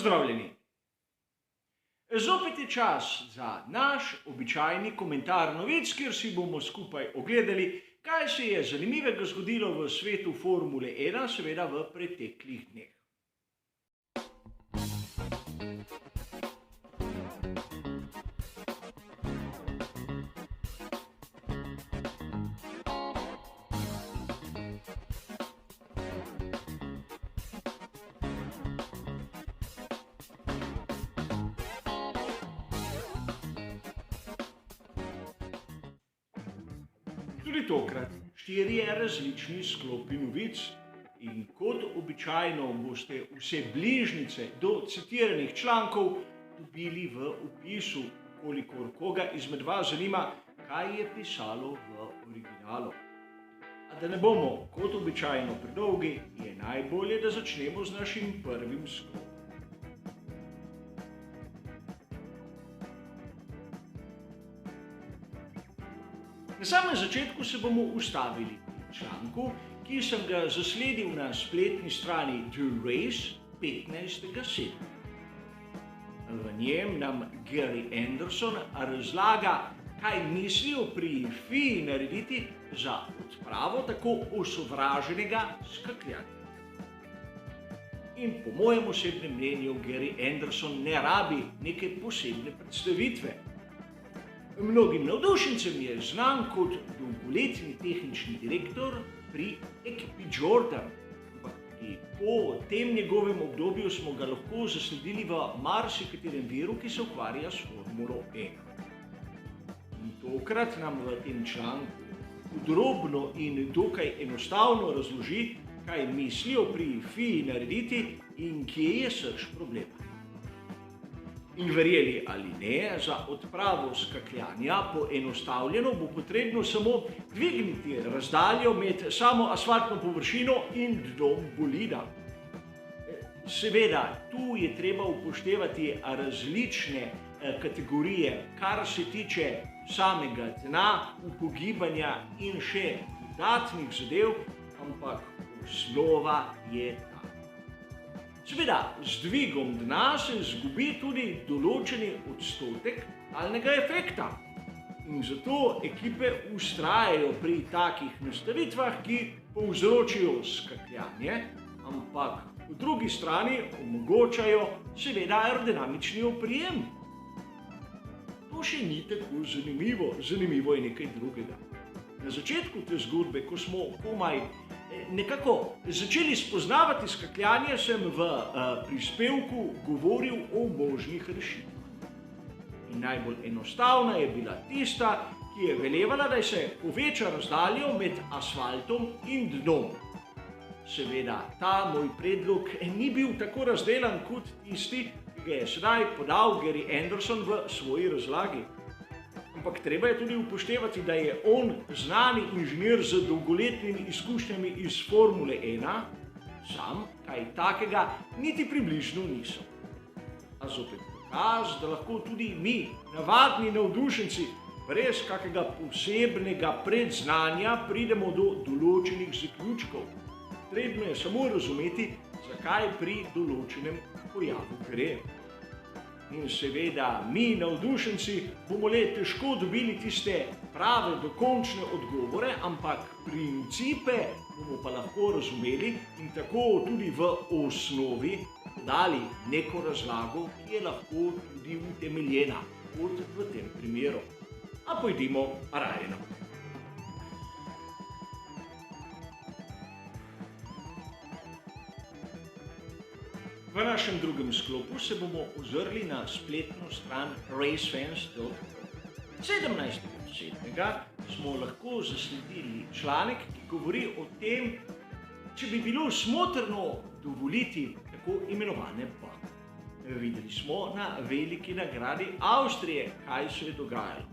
Pozdravljeni! Zopet je čas za naš običajni komentar novic, kjer si bomo skupaj ogledali, kaj se je zanimivega zgodilo v svetu Formule 1, seveda v preteklih dneh. Tudi tokrat 4 različni sklopi novic in kot običajno boste vse bližnjice do citiranih člankov dobili v opisu, kolikor koga izmed vas zanima, kaj je pisalo v originalu. A da ne bomo kot običajno predolgi, je najbolje, da začnemo z našim prvim sklopom. Na samem začetku se bomo ustavili v članku, ki sem ga zasledil na spletni strani The Race 15.7. V njem nam Gary Anderson razlaga, kaj mislijo pri FIA narediti za odpravo tako osovraženega skakljanja. In po mojem osebnem mnenju Gary Anderson ne rabi neke posebne predstavitve. Mnogim navdušencem je znan kot dolgoletni tehnični direktor pri ekipi Jordan, ampak tudi po tem njegovem obdobju smo ga lahko zasledili v marsikaterem viru, ki se ukvarja s Formulo 1. In tokrat nam v tem članku podrobno in dokaj enostavno razloži, kaj mislijo pri FIA narediti in kje je srž problema. In verjeli ali ne, za odpravo skakljanja poenostavljeno bo potrebno samo dvigniti razdaljo med samo asfaltno površino in dnom bolida. Seveda, tu je treba upoštevati različne kategorije, kar se tiče samega dna, upogibanja in še dodatnih zadev, ampak osnova je ta. Seveda, z dvigom dna se izgubi tudi določeni odstotek talnega efekta. In zato ekipe vztrajajo pri takih nastavitvah, ki povzročijo skakljanje, ampak po drugi strani omogočajo seveda aerodinamični oprijem. To še ni tako zanimivo, zanimivo je nekaj drugega. Na začetku te zgodbe, ko smo komaj nekako začeli spoznavati skakljanje, sem v prispevku govoril o možnih rešitvah. In najbolj enostavna je bila tista, ki je velevala, da se poveča razdaljo med asfaltom in dnom. Seveda, ta moj predlog ni bil tako razdelan kot tisti, ki ga je sedaj podal Gary Anderson v svoji razlagi. Ampak treba je tudi upoštevati, da je on znani inženir z dolgoletnimi izkušnjami iz Formule 1, sam kaj takega niti približno niso. A zopet dokaz, da lahko tudi mi, navadni navdušenci, brez kakega posebnega predznanja pridemo do določenih zaključkov. Potrebno je samo razumeti, zakaj pri določenem pojavu gre. In seveda, mi, navdušenci, bomo le težko dobili tiste prave, dokončne odgovore, ampak principe bomo pa lahko razumeli in tako tudi v osnovi dali neko razlago, ki je lahko tudi utemeljena, kot v tem primeru. A pojdimo raje naprej. V našem drugem sklopu se bomo ozrli na spletno stran racefans.com. 17.7. smo lahko zasledili članek, ki govori o tem, če bi bilo smotrno dovoliti tako imenovane bugle. Videli smo na veliki nagradi Avstrije, kaj se je dogajalo.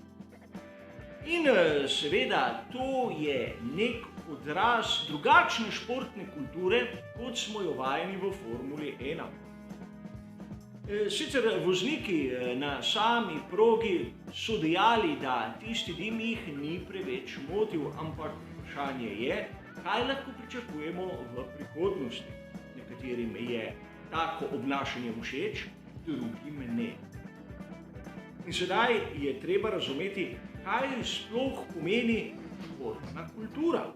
In seveda, to je nek odraz drugačne športne kulture, kot smo jo vajeni v Formuli 1. Sicer vozniki na sami progi so dejali, da tisti dim jih ni preveč motil, ampak vprašanje je, kaj lahko pričakujemo v prihodnosti. Nekaterim je tako obnašanje všeč, drugim ne. In sedaj je treba razumeti, kaj sploh pomeni športna kultura.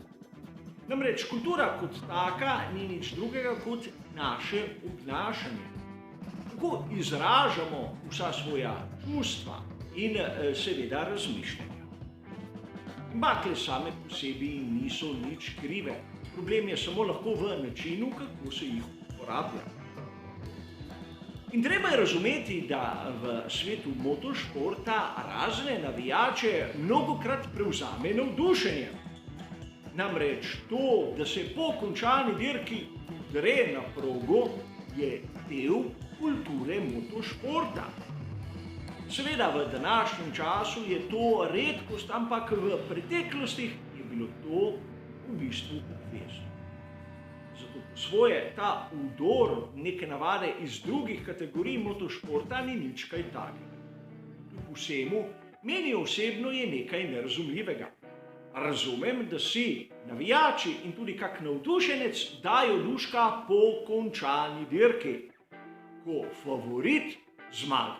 Namreč kultura kot taka ni nič drugega kot naše obnašanje. Kako izražamo vsa svoja čustva in seveda razmišljanja. Bakle same po sebi niso nič krive. Problem je samo lahko v načinu, kako se jih uporablja. In treba je razumeti, da v svetu motošporta razne navijače mnogokrat prevzame navdušenje. Namreč to, da se po končani dirki gre na progo, je del kulture motošporta. Seveda v današnjem času je to redkost, ampak v preteklosti je bilo to v bistvu obvezno. Zato po svoje ta vdor neke navade iz drugih kategorij motošporta ni nič kaj takega. Kljub vsemu, meni osebno je nekaj nerazumljivega. Razumem, da si navijači in tudi kak navdušenec dajo luška po končani dirki, ko favorit zmaga.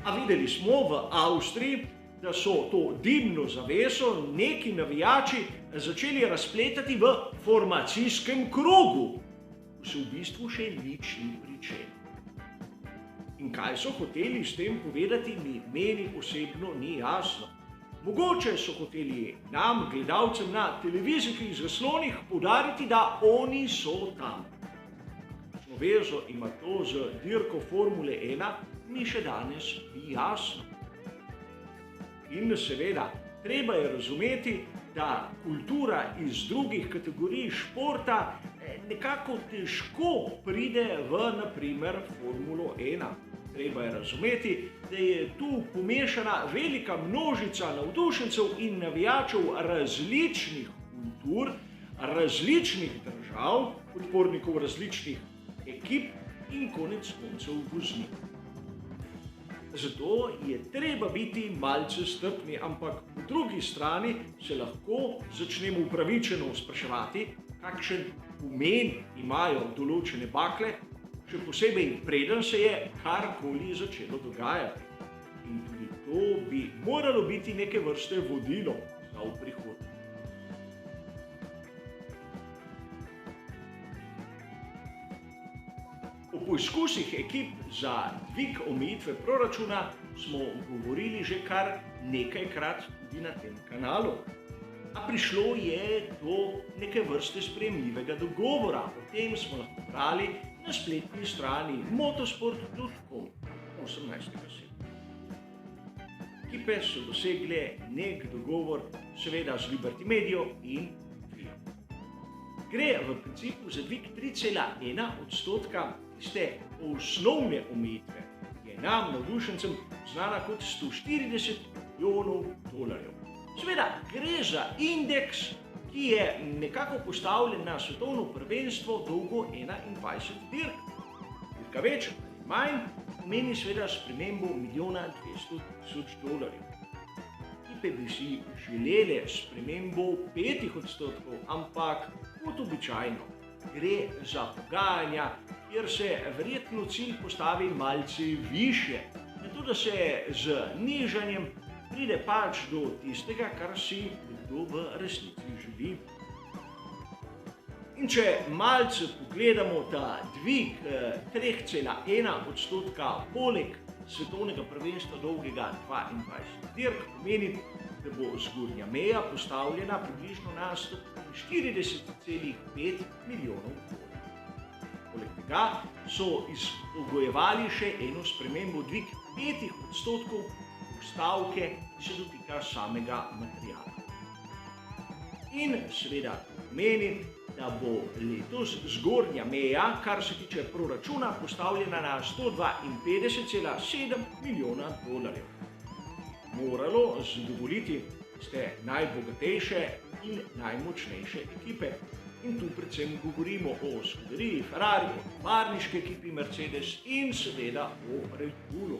A videli smo v Avstriji, da so to dimno zaveso neki navijači začeli razpletati v formacijskem krogu, ko se v bistvu še nič ni pričelo. In kaj so hoteli s tem povedati, meni osebno ni jasno. Mogoče so hoteli nam, gledalcem na televizijskih zaslonih, poudariti, da oni so tam. Kakšno vezo ima to z dirko Formule 1, mi še danes ni jasno. In seveda, treba je razumeti, da kultura iz drugih kategorij športa nekako težko pride v, naprimer, Formulo 1. Treba je razumeti, da je tu pomešana velika množica navdušencev in navijačev različnih kultur, različnih držav, podpornikov različnih ekip in konec koncev voznikov. Zato je treba biti malce strpni, ampak po drugi strani se lahko začnemo upravičeno spraševati, kakšen pomen imajo določene bakle, še posebej preden se je karkoli začelo dogajati. In tudi to bi moralo biti neke vrste vodilo za v prihodnje. O poizkusih ekip za dvig omejitve proračuna smo govorili že kar nekajkrat tudi na tem kanalu. A prišlo je do neke vrste sprejemljivega dogovora. O tem smo lahko brali na spletni strani motosport.com 18. septembra. Ekipe so dosegle nek dogovor, seveda z Liberty Medio in FIA. Gre v principu za dvig 3,1% tiste osnovne omejitve, ki je nam, navdušencem, znana kot $140 milijonov. Seveda gre za indeks, ki je nekako postavljen na svetovno prvenstvo dolgo 21 dirk. Dirka več ali manj pomeni seveda spremembo $1,200,000. Ekipe bi si želele spremembo 5%, ampak kot običajno gre za pogajanja, kjer se verjetno cilj postavi malce višje, zato da se z nižanjem pride pač do tistega, kar si kdo v resnici želi. In če malce pogledamo, da dvig 3,1% poleg svetovnega prvenstva dolgega 22 dirk pomeni, da bo zgornja meja postavljena približno na $140,5 milijonov. Poleg tega so izpogojevali še eno spremembo, dvig 5% postavke, ki se dotika samega materiala. In seveda pomeni, da bo letos zgornja meja, kar se tiče proračuna, postavljena na $152,7 milijona. Moralo zadovoljiti tiste najbogatejše in najmočnejše ekipe. In tu predvsem govorimo o Scuderii Ferrari, o tovarniški ekipi Mercedes in seveda o Red Bullu.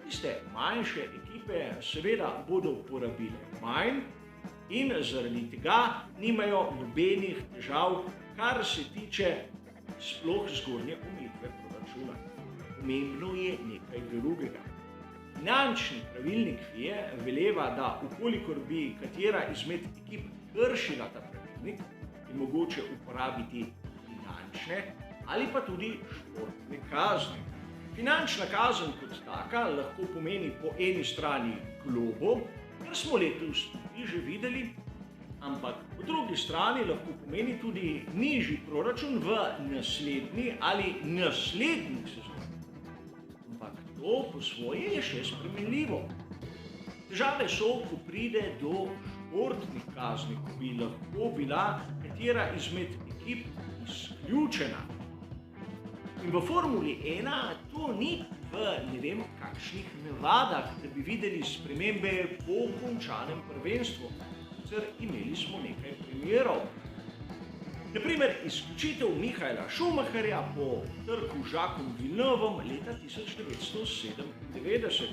Tiste manjše ekipe seveda bodo porabile manj in zaradi tega nimajo nobenih težav, kar se tiče sploh zgornje omejitve proračuna. Pomembno je nekaj drugega. Finančni pravilnik FIE veleva, da ukolikor bi katera izmed ekip kršila ta pravilnik, je mogoče uporabiti finančne ali pa tudi športne kazni. Finančna kazen kot taka lahko pomeni po eni strani globo, kar smo letos tudi že videli, ampak po drugi strani lahko pomeni tudi nižji proračun v naslednji ali naslednjih sezonah. Ampak to po svoje je še spremenljivo. Težave so, ko pride do športnih kazni, ko bi lahko bila katera izmed ekip izključena. In v Formuli 1 to ni v ne vem kakšnih navadah, da bi videli spremembe po končanem prvenstvu. Sicer imeli smo nekaj primerov. Naprimer, izključitev Michaela Schumacherja po trku z Jacquesom Villeneuvom leta 1997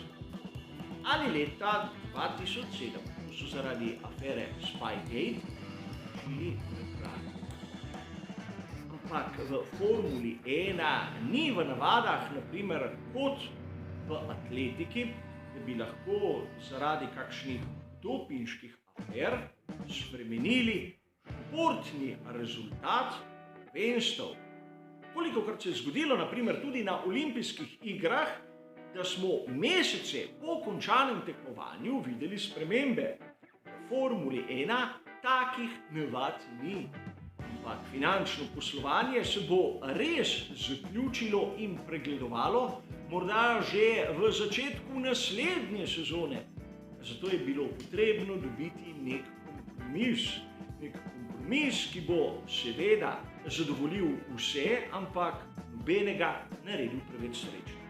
ali leta 2007, ko so zaradi afere Spygate šli Ferrari. Ampak v Formuli 1 ni v navadah, naprimer kot v atletiki, da bi lahko zaradi kakšnih dopinških afer spremenili športni rezultat prvenstev. Kolikokrat se je zgodilo, naprimer tudi na olimpijskih igrah, da smo mesece po končanem tekmovanju videli spremembe. V Formuli 1 takih navad ni. Ampak finančno poslovanje se bo res zaključilo in pregledovalo morda že v začetku naslednje sezone. Zato je bilo potrebno dobiti nek kompromis. Nek kompromis, ki bo seveda zadovoljil vse, ampak nobenega naredil preveč srečnega.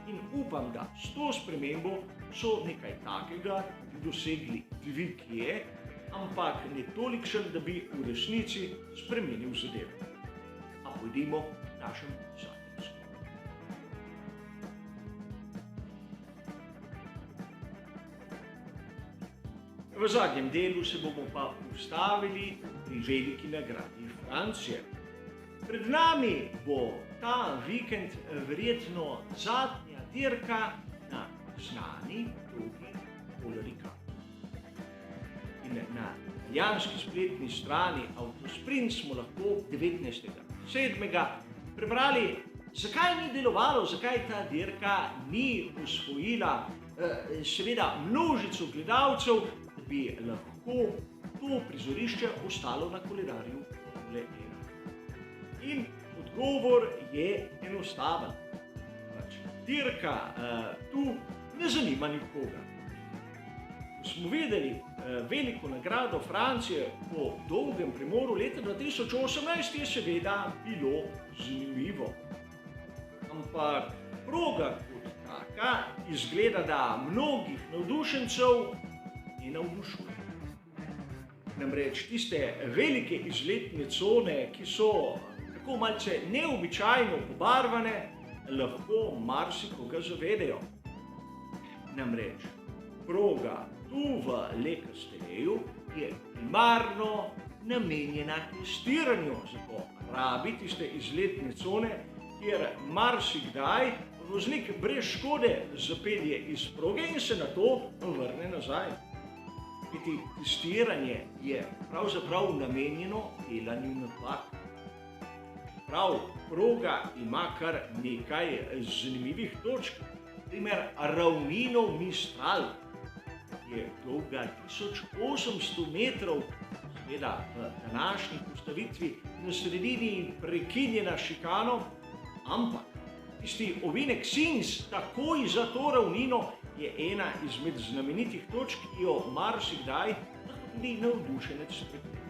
In upam, da s to spremembo so nekaj takega dosegli dvig je, ampak ne tolikšen, da bi v resnici spremenil zadeve. A pojdimo k našem zadnjem sklopu. V zadnjem delu se bomo pa ustavili pri veliki nagradi Francije. Pred nami bo ta vikend verjetno zadnja dirka na znani dolgi Paul Ricard. In na italijanski spletni strani Autosprint smo lahko 19.7. prebrali, zakaj ni delovalo, zakaj ta dirka ni osvojila seveda množico gledalcev, da bi lahko to prizorišče ostalo na koledarju Formule 1. In odgovor je enostaven. Dirka tu ne zanima nikogar. Ko smo videli veliko nagrado Francije po dolgem premoru leta 2018, je seveda bilo zanimivo. Ampak proga kot taka izgleda, da mnogih navdušencev ne navdušuje. Namreč tiste velike izletne cone, ki so tako malce neobičajno pobarvane, lahko marsikoga zavedejo. Namreč proga tu v Le Castelleju je primarno namenjena testiranju, zato rabi tiste izletne cone, kjer marsikdaj voznik brez škode zapelje iz proge in se nato vrne nazaj. Kajti testiranje je pravzaprav namenjeno delanju napak. Prav, proga ima kar nekaj zanimivih točk. Primer, ravnino Mistral je dolga 1800 metrov, seveda v današnji postavitvi na sredini prekinjena šikano, ampak tisti ovinek Sins takoj za to ravnino je ena izmed znamenitih točk, ki jo marsikdaj lahko tudi navdušenec preklene.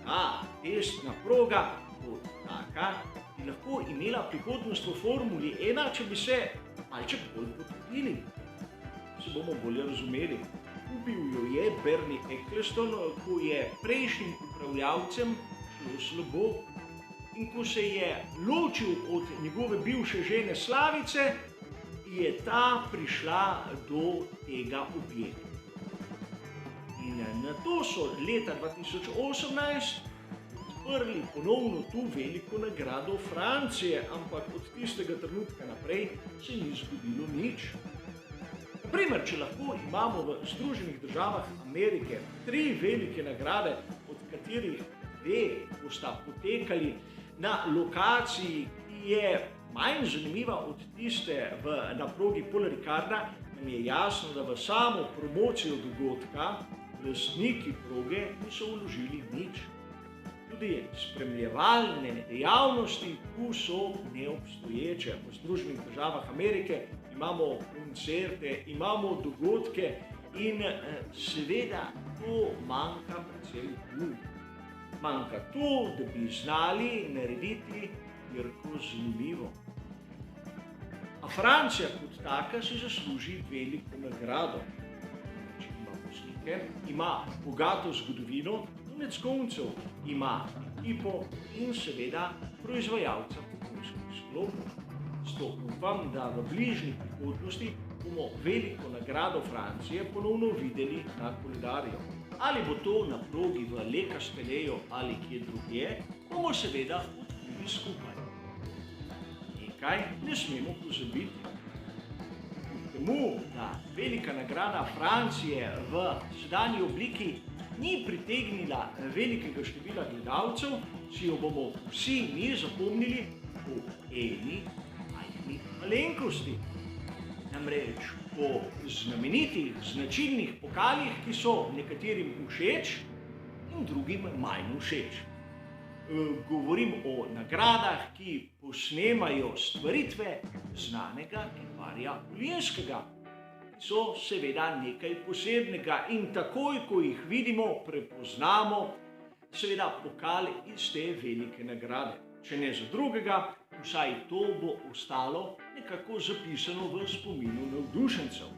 Ta testna proga kot taka bi lahko imela prihodnost v Formuli 1, če bi se malček bolj potrudili. Se bomo bolje razumeli. Kupil jo je Bernie Ecclestone, ko je prejšnjim upravljavcem šlo slabo. In ko se je ločil od njegove bivše žene Slavice, je ta prišla do tega objekta. In nato so leta 2018 odprli ponovno tu veliko nagrado Francije, ampak od tistega trenutka naprej se ni zgodilo nič. Naprimer, če lahko imamo v Združenih državah Amerike 3 velike nagrade, od katerih 2 bosta potekali na lokaciji, ki je manj zanimiva od tiste na progi Paul Ricarda, nam je jasno, da v samo promocijo dogodka lastniki proge niso vložili nič. Tudi spremljevalne dejavnosti tu so neobstoječe. V Združenih državah Amerike imamo koncerte, imamo dogodke in seveda to manjka predvsem tu. Manjka to, da bi znali narediti dirko zanimivo. A Francija kot taka si zasluži veliko nagrado. Ima voznike, ima bogato zgodovino, konec koncev ima ekipo in seveda proizvajalca pogonskih sklopov. Zato upam, da v bližnji prihodnosti bomo veliko nagrado Francije ponovno videli na koledarju. Ali bo to na progi v Le Castelleju ali kje drugje, bomo seveda odkrili skupaj. Nekaj ne smemo pozabiti. Temu, da velika nagrada Francije v sedanji obliki ni pritegnila velikega števila gledalcev, si jo bomo vsi mi zapomnili po eni majhni malenkosti. Namreč po znamenitih, značilnih pokalih, ki so nekaterim všeč in drugim manj všeč. Govorim o nagradah, ki posnemajo stvaritve znanega kiparja Ulinskega. So seveda nekaj posebnega in takoj, ko jih vidimo, prepoznamo seveda pokal iz te velike nagrade. Če ne za drugega, vsaj to bo ostalo nekako zapisano v spominu navdušencev.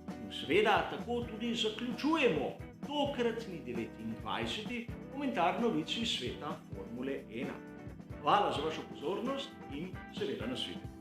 In seveda tako tudi zaključujemo tokratni 29. komentar novic iz sveta Formule 1. Hvala za vašo pozornost in seveda nasvidenje.